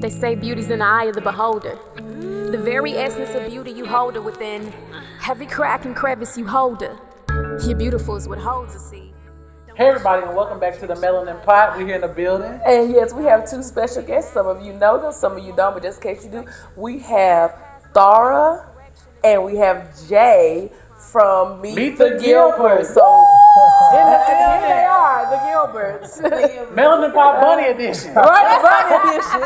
They say beauty's in the eye of the beholder. The very essence of beauty you hold her within. Every crack and crevice you hold her. You're beautiful is what holds a seed. Hey everybody, and welcome back to the Melanin Pot. We're here in the building. And yes, we have two special guests. Some of you know them, some of you don't, but just in case you do, we have Thara and we have Jay from Meet The Gilberts. So here they are, the Gilberts. Melanin Pot Bunny Edition. Right, Bunny Edition.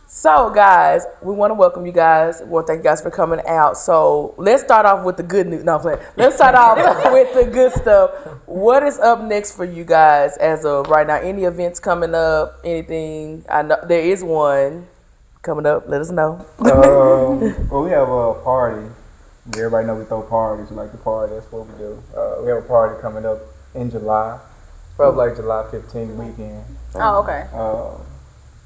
So guys, we want to welcome you guys. We want to thank you guys for coming out. So let's start off with the good news. No, let's start off with the good stuff. What is up next for you guys as of right now? Any events coming up? Anything? I know there is one coming up. Let us know. Well, we have a party. Everybody knows we throw parties. We like to party. That's what we do. We have a party coming up in July. Probably like July 15th weekend. Oh, okay.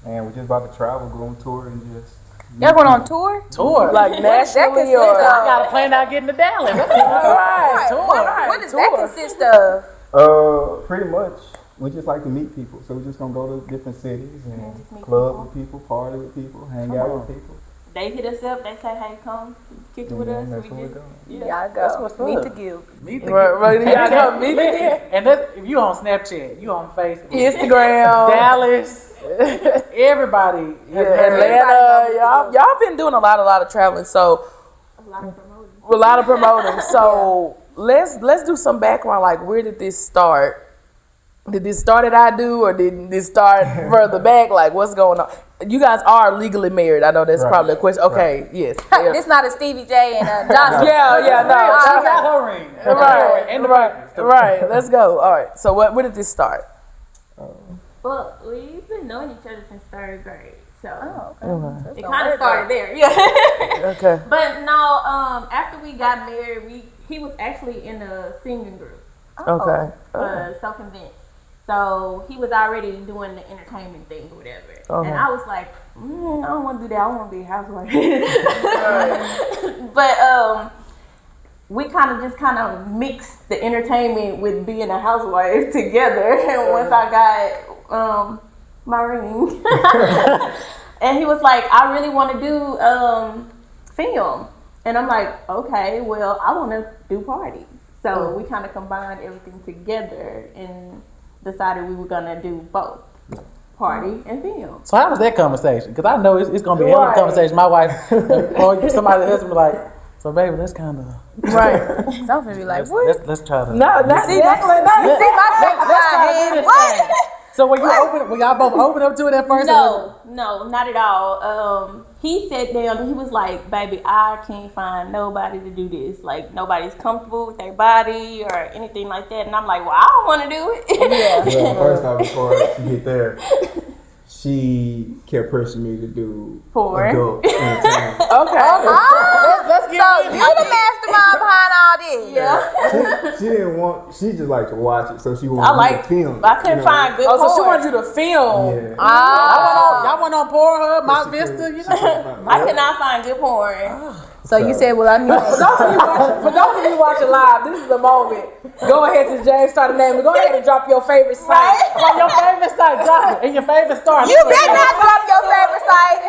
And we're just about to travel, go on tour, and just... Y'all going on tour? Tour. Like nationally or... I got to plan out getting to Dallas. Right. Tour. What does that consist of? Pretty much. We just like to meet people. So we're just going to go to different cities and club with people, party with people, hang out with people. They hit us up. They say, "Hey, come kick it with us." That's what we're doing. Y'all go. That's what's Meet up. the Gilberts. Meet the Right, y'all go Meet The Gilberts. And that's, if you on Snapchat, you on Facebook, Instagram, Dallas, everybody. Atlanta. Y'all been doing a lot of traveling. So A lot of promoting. a lot of promoting. So let's do some background. Like, where did this start? Did this start at I Do, or did this start further back? Like, what's going on? You guys are legally married. I know that's probably a question. Okay, yes. Yeah. This not a Stevie J and a Johnson. Yeah, no. She got her ring. Right, And the right. Let's go. All right. So where did this start? Well, we've been knowing each other since third grade, so Okay. it kind of started there. Yeah. Okay. But no, after we got married, he was actually in a singing group, Okay. So convinced. So he was already doing the entertainment thing or whatever, and I was like, I don't want to do that. I want to be a housewife. But we kind of mixed the entertainment with being a housewife together. And once I got my ring, and he was like, I really want to do film, and I'm like, okay, well, I want to do parties. So we kind of combined everything together and decided we were gonna do both, party and film. So how was that conversation? Because I know it's gonna be a hell of a conversation. My wife or somebody else be like, so baby, let's kind of Something be like, what? let's try to. No, not See my hand. What? So were y'all both open up to it at first? No, not at all. He sat down and he was like, baby, I can't find nobody to do this. Like, nobody's comfortable with their body or anything like that. And I'm like, well, I don't want to do it. Well, first off, before she get there, she kept pressing me to do Porn. adult entertainment. Let's get so you the mastermind behind all this. Yeah. She didn't want. She just liked to watch it, so she wanted I like to film. I couldn't find good Oh, porn. so she wanted you to film. Yeah. Y'all went on Pornhub, Mount Vista, you know. I could not find good porn. So you said, well, I need. For those of you watching live, this is the moment. Go ahead, since James started naming. Go ahead and drop your favorite site. On your favorite site, drop it. And your favorite star. You better not drop your favorite site.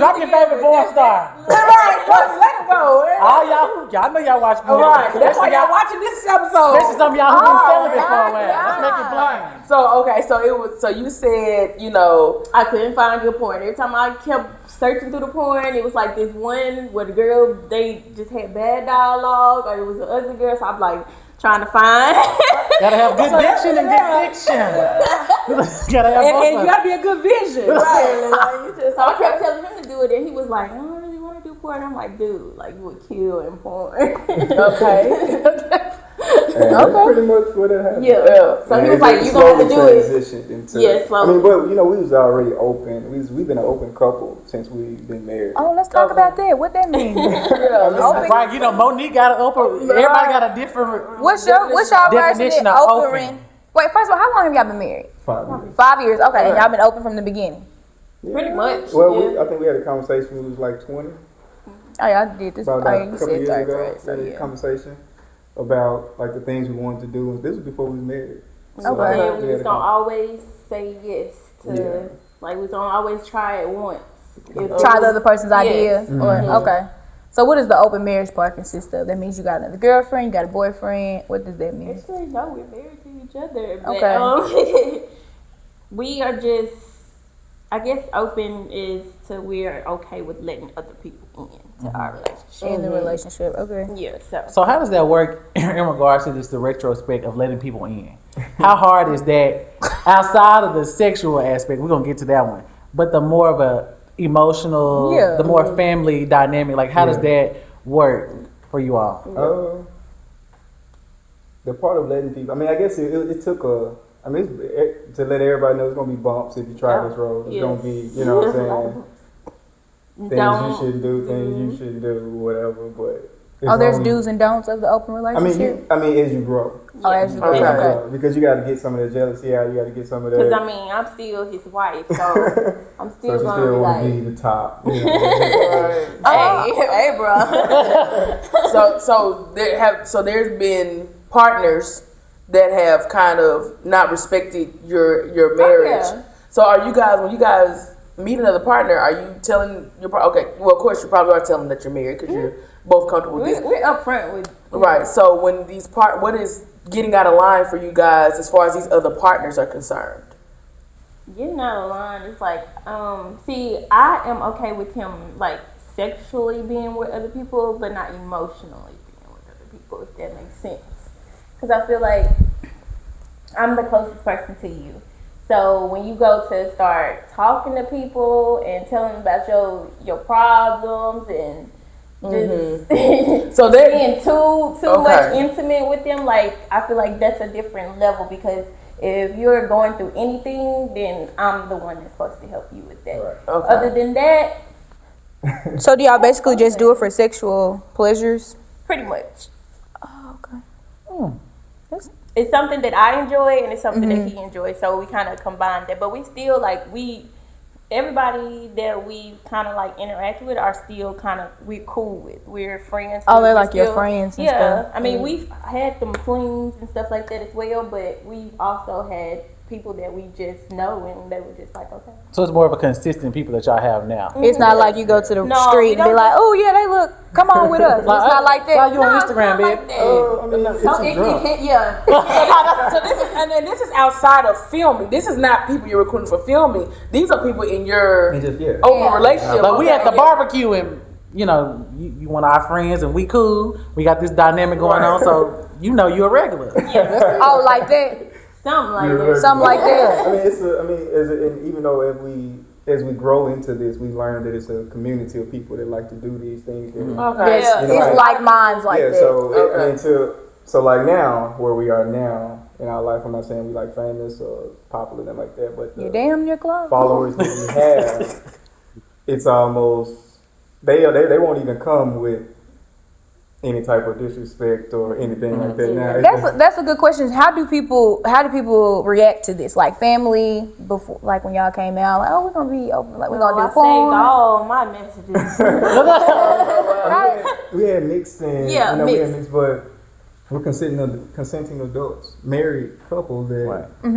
Drop your favorite porn star. Right, let it go. All y'all know y'all watch porn. Right, that's why y'all watching this episode. This is some of y'all who been celibate for a while. Let's make it plain. So you said, I couldn't find good porn. Every time I kept searching through the porn, it was like this one where the girl, they just had bad dialogue, or it was an ugly girl. So I'm like trying to find. Gotta have good diction and good diction. Gotta have both and you gotta be a good vision. Right. So I kept telling him to do it, and he was like, I don't really want to do porn. I'm like, dude, like, you would kill in porn. Okay. And that's pretty much what it happened. Yeah. So he was like, you gonna have to do it. Transitioned into, Yeah, slowly. I mean, but we was already open. We've been an open couple since we've been married. Oh, let's talk about that. What that mean? Open. Right, Monique got an open. Everybody got a different. What's your version definition of of open? open? Wait, first of all, how long have y'all been married? 5 years. 5 years. Okay, and y'all been open from the beginning. Yeah. Pretty much. Well, I think we had a conversation when we was like 20. Oh, y'all did this. About Oh, a you couple said years third ago. grade. So We had a yeah. conversation about like the things we wanted to do. This was before we was married. So Okay. then we was gonna always say yes to Like we don't always try it once. Try the other person's idea. Yes. Or, okay. So what does the open marriage part consist of? That means you got another girlfriend, you got a boyfriend. What does that mean? Actually, no, we're married to each other. But, Okay. we are just, I guess, open is to we're okay with letting other people into our relationship. In the relationship. Okay. Yeah, So how does that work in regards to this the retrospect of letting people in? How hard is that outside of the sexual aspect? We're gonna get to that one, but the more of a emotional, Yeah. the more family dynamic. Like how does that work for you all? The part of letting people, I mean, I guess it took I mean, to let everybody know it's gonna be bumps if you try this road. It's gonna be, you know what I'm saying? Things you shouldn't do, things you shouldn't do, whatever. But There's do's and don'ts of the open relationship. I mean, as you grow. As you grow. As you Okay. grow. Because you got to get some of the jealousy out. You got to get some of that. because I mean, I'm still his wife, so I'm So still she gonna still be want to like, be the top. You know? hey, bro. So there's been partners that have kind of not respected your marriage. yeah. So are you guys, when you guys meet another partner, are you telling okay, well of course you probably are telling them that you're married because you're both comfortable with this. We're upfront with Right. So when what is getting out of line for you guys as far as these other partners are concerned? getting out of line. It's like, see, I am okay with him like sexually being with other people, but not emotionally being with other people, if that makes sense. Because I feel like I'm the closest person to you. So when you go to start talking to people and telling them about your problems and just So they're being too much intimate with them, like I feel like that's a different level, because if you're going through anything, then I'm the one that's supposed to help you with that. Right. Okay. Other than that, So do y'all basically just do it for sexual pleasures? pretty much. Oh, okay. It's something that I enjoy and it's something that he enjoys, so we kind of combine that. But we still like everybody that we kind of like interact with are still kind of we're cool with. We're friends. Oh, they're We're like your still- friends and yeah. stuff. I mean, we've had them flings and stuff like that as well, but we've also had people that we just know and they were just like, okay. So it's more of a consistent people that y'all have now. It's not like you go to the No, street we and be don't- like, oh yeah, they look, come on with us. It's not like that. Like you on No, Instagram, it's not babe. like that. I mean, it's So a drug. yeah. So this is, and then this is outside of filming. This is not people you're recruiting for filming. These are people in your It just, yeah. open relationship. Like we at the Okay, barbecue and you know you one of our friends and we cool. We got this dynamic going on, so you know you're a regular. Oh, like that. Something like You're that. Something like that. I mean, and even though as we grow into this, we learn that it's a community of people that like to do these things. And, Okay. Yes, Yeah. You know, it's like minds like yeah, that. so like now, where we are now in our life, I'm not saying we like famous or popular and like that, but the You damn near close. followers that we have, it's almost they won't even come with any type of disrespect or anything like that. Now it's That's a good question. How do people react to this? Like family before, like when y'all came out, like, oh, we're gonna be open, like we're gonna I do saved porn. all my messages. we had mixed and Yeah, we had mixed. mixed, but we're consenting adults, married couple that you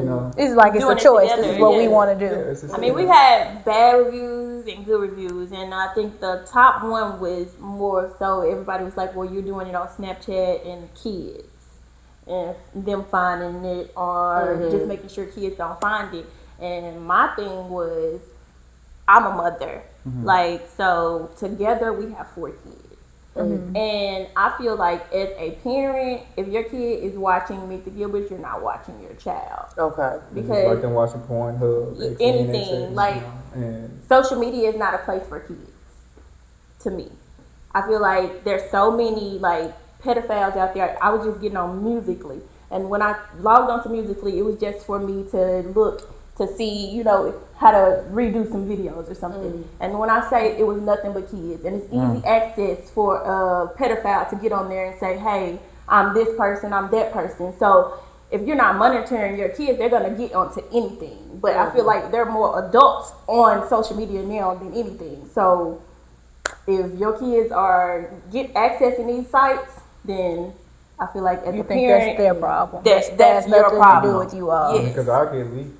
know. It's like it's Doing a it choice. together, This is what we yeah. want to Yeah, do. it's just- I mean, we've had bad reviews and good reviews, and I think the top one was more so everybody was like, well, you're doing it on Snapchat and kids, and them finding it, or just making sure kids don't find it. And my thing was, I'm a mother. Like, so together we have 4 kids. And I feel like as a parent, if your kid is watching Meet The Gilberts, you're not watching your child. Okay. Because like them watching Pornhub, anything, like, and social media is not a place for kids, to me. I feel like there's so many like pedophiles out there. I was just getting on Musically, and when I logged onto Musically, it was just for me to look to see, you know, how to redo some videos or something. And when I say it was nothing but kids, and it's easy access for a pedophile to get on there and say, hey, I'm this person, I'm that person. So if you're not monitoring your kids, they're gonna get onto anything. But I feel like there are more adults on social media now than anything. So if your kids are accessing these sites, then I feel like as You a think parent, that's their problem? that's That's your nothing problem. to do with you all. Yeah. because our kids,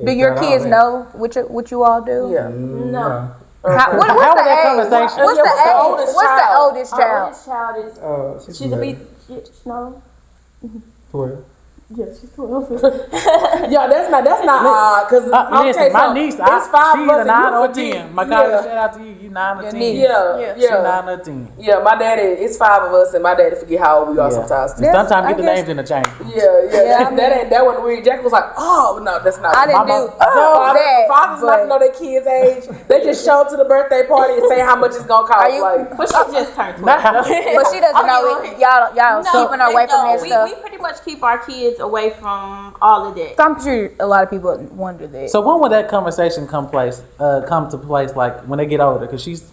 Do your kids know what you all do? Yeah. No. What's How the was that age? conversation? What's the age? oldest What's the child? oldest Our child? oldest child is she's a bit no. 12. Yeah, she's 12. Yeah, that's not odd. Cause Listen, my niece, it's 5 she's of us a 9 and or you 10. forget. My college, shout out to you. You 9 or 10. niece. Yeah, She 9 yeah. or 10. Yeah, my daddy, it's 5 of us, and my daddy forget how old we are sometimes. And sometimes I get the guess- names interchanged. Yeah, that wasn't weird. Jack was like, oh, no, that's not I didn't Mama- do that. Fathers like to know their kids' age. They just show up to the birthday party and say how much it's gonna cost. Are you- Like, But she just turned 12. But she doesn't know it. Y'all keeping her away from that stuff. We pretty much keep our kids away from all of that. So I'm sure a lot of people wonder that. So when will that conversation come to place, like when they get older? Because she's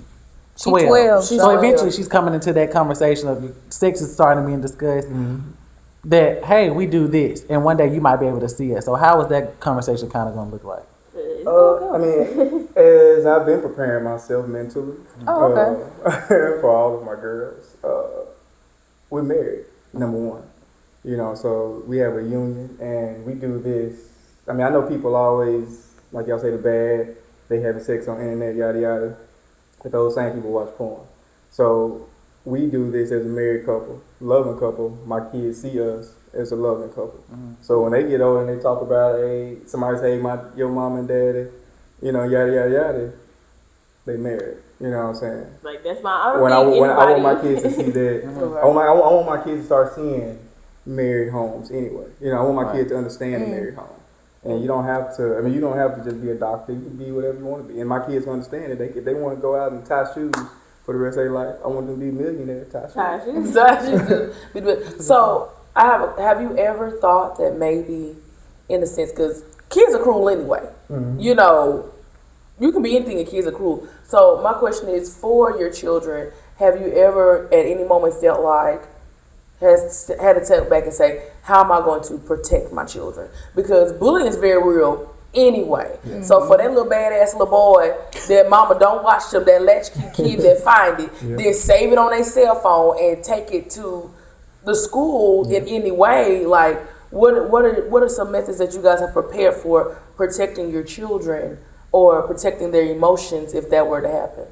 12. 12, So so- eventually she's coming into that conversation of sex is starting to be discussed. That, hey, we do this. And one day you might be able to see it. So how is that conversation kind of going to look like? I mean, as I've been preparing myself mentally for all of my girls, we're married, number one. You know, so we have a union and we do this. I mean, I know people always, like y'all say, the bad, they having sex on internet, yada, yada. But those same people watch porn. So we do this as a married couple, loving couple. My kids see us as a loving couple. So when they get older and they talk about, hey, somebody say, your mom and daddy, you know, yada, yada, yada, they married. You know what I'm saying? Like, that's my, I don't When think I want my anybody- kids to see that, I want my kids to start seeing married homes anyway. You know, I want my kids to understand a married home. And you don't have to, I mean, you don't have to just be a doctor. You can be whatever you want to be. And my kids understand it. If they want to go out and tie shoes for the rest of their life, I want them to be millionaires, tie shoes. So have you ever thought that maybe, in a sense, because kids are cruel anyway. You know, you can be anything and kids are cruel. So my question is, for your children, have you ever at any moment felt like had to step back and say, how am I going to protect my children? Because bullying is very real anyway. So for that little badass little boy that mama don't watch them, that latchkey kid that find it, then save it on their cell phone and take it to the school in any way, like what are some methods that you guys have prepared for protecting your children or protecting their emotions if that were to happen?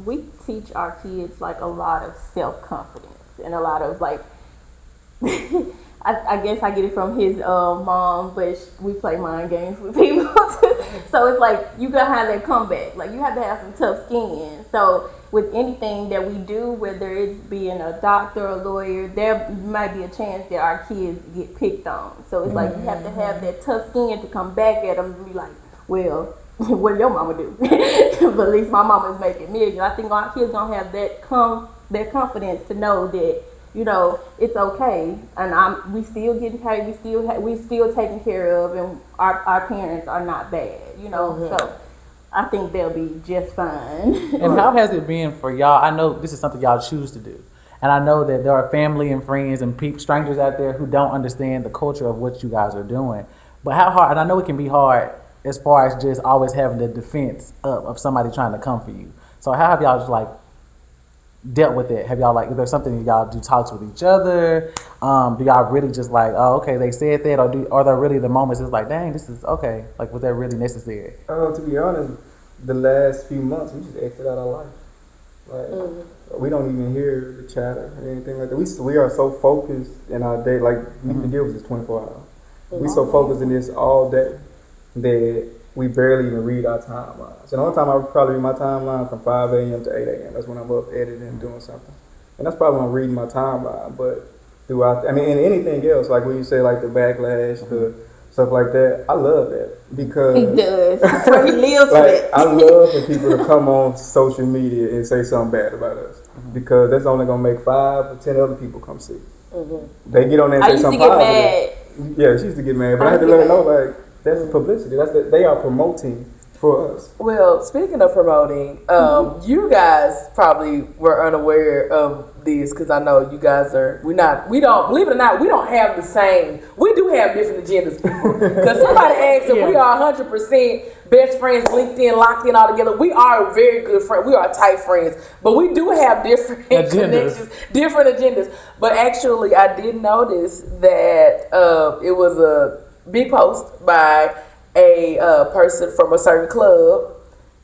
We teach our kids like a lot of self-confidence and a lot of like I guess I get it from his mom, but we play mind games with people. So it's like you gotta have that comeback. Like you have to have some tough skin. So with anything that we do, whether it's being a doctor or a lawyer, there might be a chance that our kids get picked on. So it's like you have to have that tough skin to come back at them and be like, well, what did your mama do? But at least my mama's making millions. I think our kids gonna have that confidence to know that, you know, it's okay, and we still getting paid. We still taken care of, and our parents are not bad. You know, so I think they'll be just fine. And how has it been for y'all? I know this is something y'all choose to do. And I know that there are family and friends and strangers out there who don't understand the culture of what you guys are doing. But how hard, and I know it can be hard as far as just always having the defense of somebody trying to come for you. So how have y'all just like dealt with it? Have y'all is there something that y'all do talks with each other? Do y'all really just like, oh, okay, they said that, or are there really the moments it's like, dang, this is okay? Like, was that really necessary? To be honest, the last few months we just exit out our life. Like we don't even hear the chatter or anything like that. We are so focused in our day. Like Meet The Gilberts is 24 hours. We so focused in this all day that we barely even read our timelines. And the only time I probably read my timeline from 5 a.m. to 8 a.m. That's when I'm up editing and doing something. And that's probably when I'm reading my timeline. But throughout, I mean, and anything else, like when you say like the backlash, the stuff like that, I love that because He does. That's where he lives for like, it. I love for people to come on social media and say something bad about us because that's only gonna make 5 or 10 other people come see. They get on there and I say used to something get positive. mad. Yeah, she used to get mad, but I had to let her know like that's publicity. They are promoting for us. Well, speaking of promoting, you guys probably were unaware of this because I know you guys we don't, believe it or not, we don't have the same, we do have different agendas, people. Because somebody asked if we are 100% best friends, linked in, locked in all together. We are very good friends. We are tight friends, but we do have different connections, different agendas. But actually, I did notice that it was big post by a person from a certain club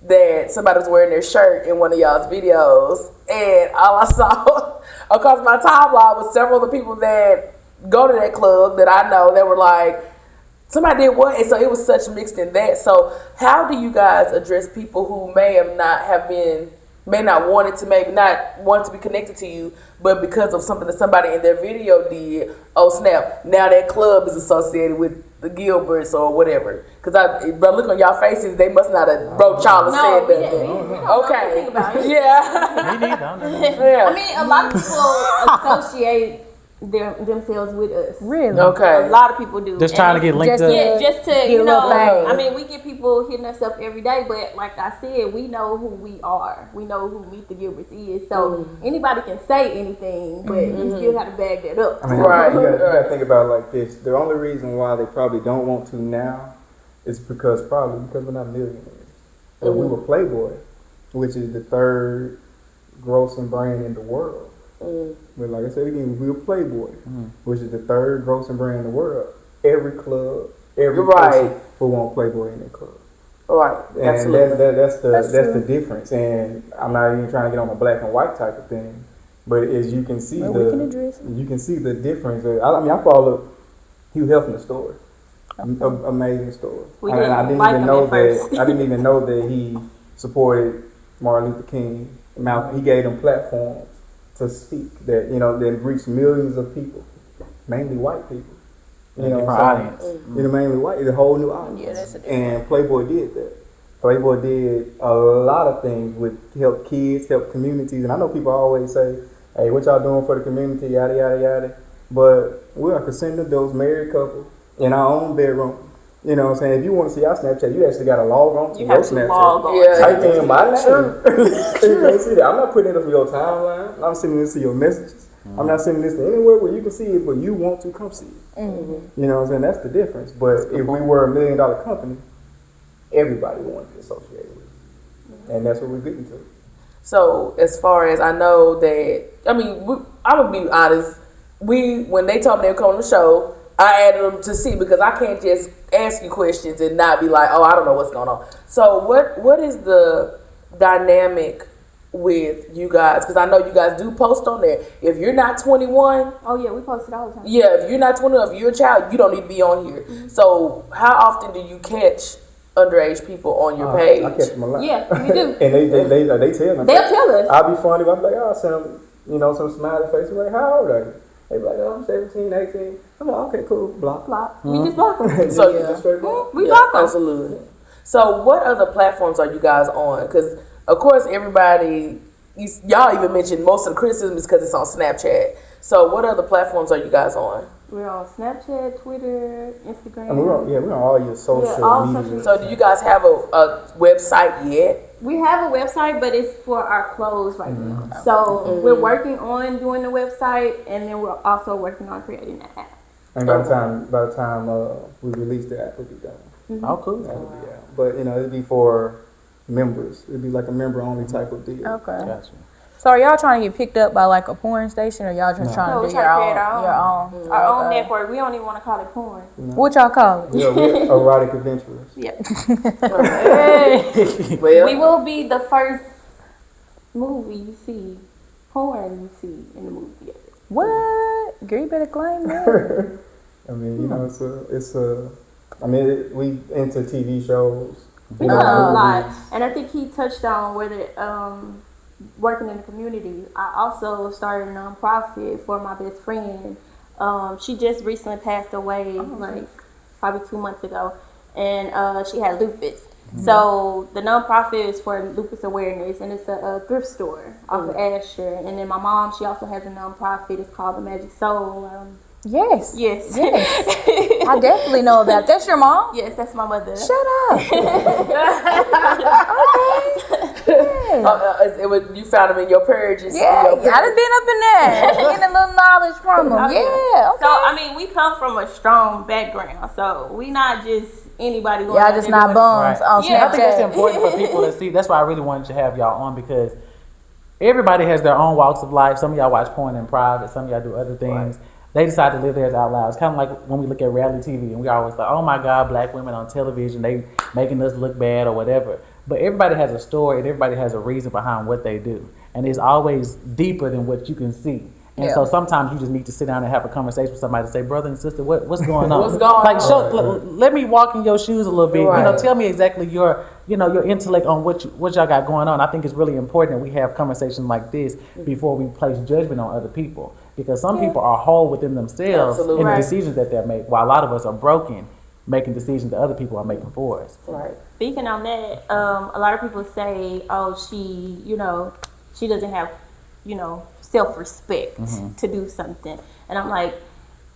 that somebody was wearing their shirt in one of y'all's videos, and all I saw across my timeline was several of the people that go to that club that I know that were like, somebody did what? And so it was such mixed in that. So how do you guys address people who may not wanted to, maybe not want to be connected to you, but because of something that somebody in their video did, oh snap, now that club is associated with the Gilberts or whatever? Because but look on y'all faces, they must not have wrote y'all and said that. Okay. Yeah. Me neither. Yeah. I mean, a lot of people associate themselves with us. Really? Okay. A lot of people do. Just trying to get linked up. Yeah, just to, Get you a little know, fame. I mean, we get people hitting us up every day, but like I said, we know who we are. We know who Meet The Gilberts is. So anybody can say anything, but you still have to bag that up. I mean, Right. you gotta think about it like this. The only reason why they probably don't want to now is because we're not millionaires. But we were Playboy, which is the third grossing brand in the world. But like I said again, we were Playboy, which is the third grossing brand in the world. Every club, every person will want Playboy in their club. Right. And Absolutely. that's the difference. And I'm not even trying to get on a black and white type of thing, but as you can see, we can address it. you can see the difference. I mean, I follow Hugh Hefner's story, amazing story. We And I didn't like even him know at first. that. I didn't even know that he supported Martin Luther King. He gave them platforms to speak that that reached millions of people, mainly white people. Different audience. Mainly white, the whole new audience. Yeah, that's a And Playboy did that. Playboy did a lot of things with help kids, help communities. And I know people always say, hey, what y'all doing for the community, yada, yada, yada. But we're a consenting adults, married couple, in our own bedroom. You know what I'm saying? If you want to see our Snapchat, you actually got to log on to You your have to Snapchat. log on. Yeah. Type in my name. You can't see that. I'm not putting it on your timeline. I'm sending this to your messages. I'm not sending this to anywhere where you can see it, but you want to come see it. You know what I'm saying? That's the difference. But if we were $1 million company, everybody would want to be associated with it. And that's what we're getting to. So as far as I know that, I mean, I'm gonna be honest. When they told me they were coming on the show, I added them to see because I can't just ask you questions and not be like, oh, I don't know what's going on. So what is the dynamic with you guys? Because I know you guys do post on there. If you're not 21, Oh yeah, we post it all the time. yeah, if you're not 21, if you're a child, you don't need to be on here. So how often do you catch underage people on your page? I catch them a lot. Yeah, we do. And they tell me. They'll tell us. I'll be funny. I'll be like, oh, I'll send them, some smiley faces. Like, how old are you? They be like, oh, I'm 17, 18. I'm like, okay, cool. Block. Block. We just block them. So Just straight block. We Yeah, block them. absolutely. So what other platforms are you guys on? Because of course everybody, y'all even mentioned most of the criticism is because it's on Snapchat. So what other platforms are you guys on? We're on Snapchat, Twitter, Instagram. And we're on all your social all media. social media. So do you guys have a website yet? We have a website, but it's for our clothes right now. So we're working on doing the website, and then we're also working on creating an app. And by the time we release the app, it'll be done. Oh, cool. That'll be out. But it'll be for members. It'll be like a member only type of deal. Okay. Gotcha. So are y'all trying to get picked up by like a porn station, or y'all just trying No, to we're do trying your to own? create our own. Your own. Our own Okay. network. We don't even want to call it porn. What y'all call it? Yeah, we're erotic adventurers. Yep. Well, We will be the first movie you see, porn you see in the movie theater. What? Girl, you better claim that. I mean, we into TV shows. We do a lot, and I think he touched on whether working in the community. I also started a nonprofit for my best friend. She just recently passed away, like probably 2 months ago, and she had lupus. So the nonprofit is for lupus awareness, and it's a thrift store off of Asher. And then my mom, she also has a nonprofit. It's called the Magic Soul. Yes. Yes. Yes. I definitely know about. That's your mom? Yes, that's my mother. Shut up. you found them in your purges. Yeah, I done been up in there, getting a little knowledge from them. Yeah. Okay. So I mean, we come from a strong background, so we not just anybody going. Y'all just not bums on Yeah. I think that's Snapchat. important for people to see. That's why I really wanted to have y'all on, because everybody has their own walks of life. Some of y'all watch porn in private. Some of y'all do other things. they decide to live theirs out loud. It's kind of like when we look at reality TV and we always like, oh my God, black women on television, they making us look bad or whatever. But everybody has a story and everybody has a reason behind what they do. And it's always deeper than what you can see. And so sometimes you just need to sit down and have a conversation with somebody to say, brother and sister, what's going on? What's going on? Let me walk in your shoes a little bit. Right. You know, tell me exactly your intellect on what y'all got going on. I think it's really important that we have conversations like this before we place judgment on other people. Because some people are whole within themselves in the decisions that they make, while a lot of us are broken making decisions that other people are making for us. Right. Speaking on that, a lot of people say, oh, she doesn't have, self-respect to do something. And I'm like,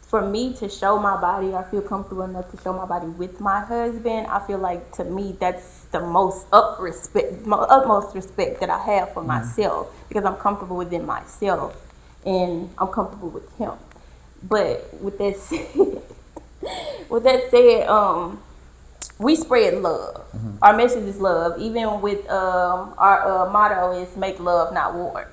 for me to show my body, I feel comfortable enough to show my body with my husband. I feel like, to me, that's the most utmost respect that I have for myself, because I'm comfortable within myself and I'm comfortable with him. But with that said, we spread love. Our message is love. Even with our motto is make love, not war.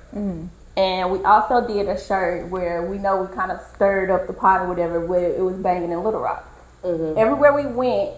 And we also did a shirt where we know we kind of stirred up the pot or whatever, where it was banging in Little Rock. Everywhere we went,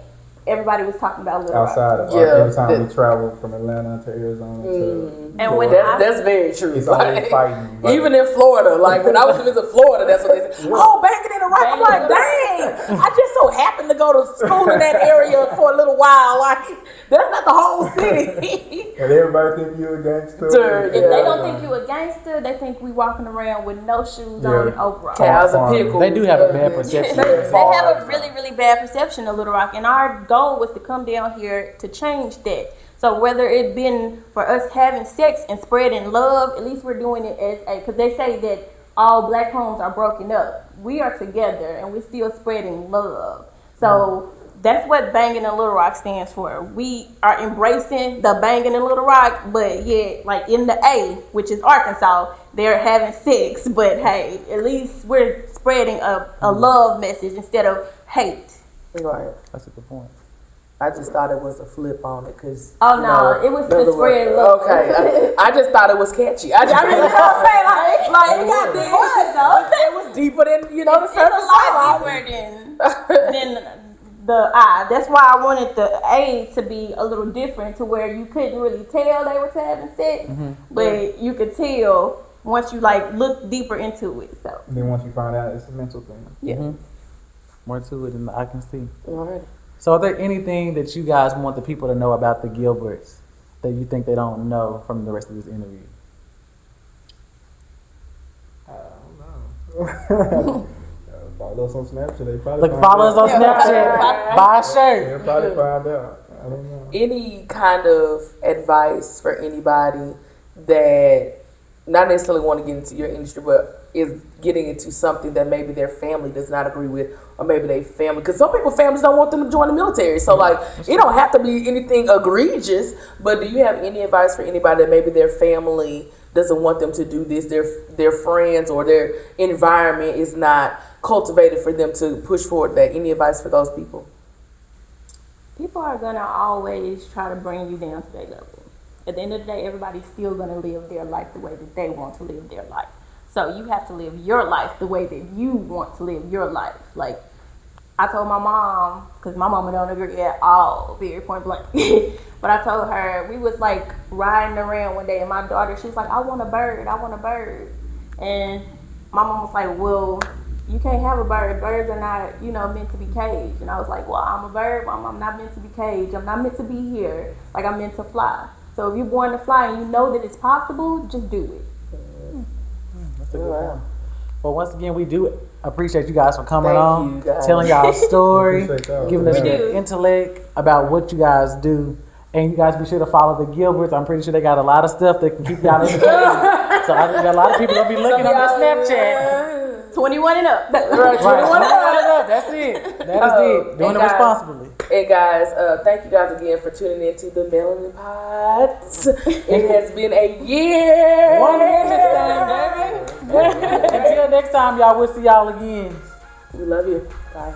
everybody was talking about Little outside Rock. of every time we traveled from Atlanta to Arizona to and when that's very true. it's always fighting. But Even in Florida, like when I was in Florida, that's what they said. Oh, banging in the rock. I'm like, dang. I just so happened to go to school in that area for a little while. Like, that's not the whole city. and everybody think you a gangster. If they don't think you a gangster, they think we walking around with no shoes on and overalls. Cows and pickles. They do have a bad perception. They have a really, really bad perception of Little Rock, and our goal was to come down here to change that. So whether it been for us having sex and spreading love, at least we're doing it as a, because they say that all black homes are broken up. We are together and we're still spreading love. So that's what Banging in Little Rock stands for. We are embracing the banging in Little Rock, but yet, like in the A, which is Arkansas, they're having sex. But hey, at least we're spreading a love message instead of hate. Right. That's a good point. I just thought it was a flip on it because. It was to spread love. Okay, I just thought it was catchy. I mean, you know what I'm saying? Like it got deep. It was deeper than the surface. It's a lot deeper than the I. That's why I wanted the A to be a little different, to where you couldn't really tell they were having sex, but you could tell once you look deeper into it. So And then once you find out, it's a mental thing. yeah. More to it than I can see. Alright. So, are there anything that you guys want the people to know about the Gilberts that you think they don't know from the rest of this interview? I don't know. Follow us on Snapchat. They probably Follow us on Snapchat. Buy a shirt. They'll probably find out. I don't know. Any kind of advice for anybody that not necessarily want to get into your industry, but is getting into something that maybe their family does not agree with, or maybe they family, because some people families don't want them to join the military. So it don't have to be anything egregious, but do you have any advice for anybody that maybe their family doesn't want them to do this, their friends or their environment is not cultivated for them to push forward that? Any advice for those people? People are gonna always try to bring you down to their level. At the end of the day, everybody's still gonna live their life the way that they want to live their life. So you have to live your life the way that you want to live your life. Like, I told my mom, because my mama don't agree at all, very point blank. But I told her, we was riding around one day, and my daughter, she was like, I want a bird. And my mom was like, well, you can't have a bird. Birds are not, meant to be caged. And I was like, well, I'm a bird, Mom. I'm not meant to be caged. I'm not meant to be here. I'm meant to fly. So if you're born to fly and you know that it's possible, just do it. That's a good point. Well, once again, we do appreciate you guys for coming Thank on, you, guys. telling y'all story, Appreciate y'all. giving us We your do. intellect about what you guys do. And you guys be sure to follow the Gilberts. I'm pretty sure they got a lot of stuff that can keep y'all entertained. So I think a lot of people gonna be looking on their Snapchat. 21 and up. Right, 21 Right. That's it. That is it. Doing it guys, responsibly. And guys, thank you guys again for tuning into the Melanin Pot. It has been a year. 1 year this thing, baby. Until next time, y'all. We'll see y'all again. We love you. Bye.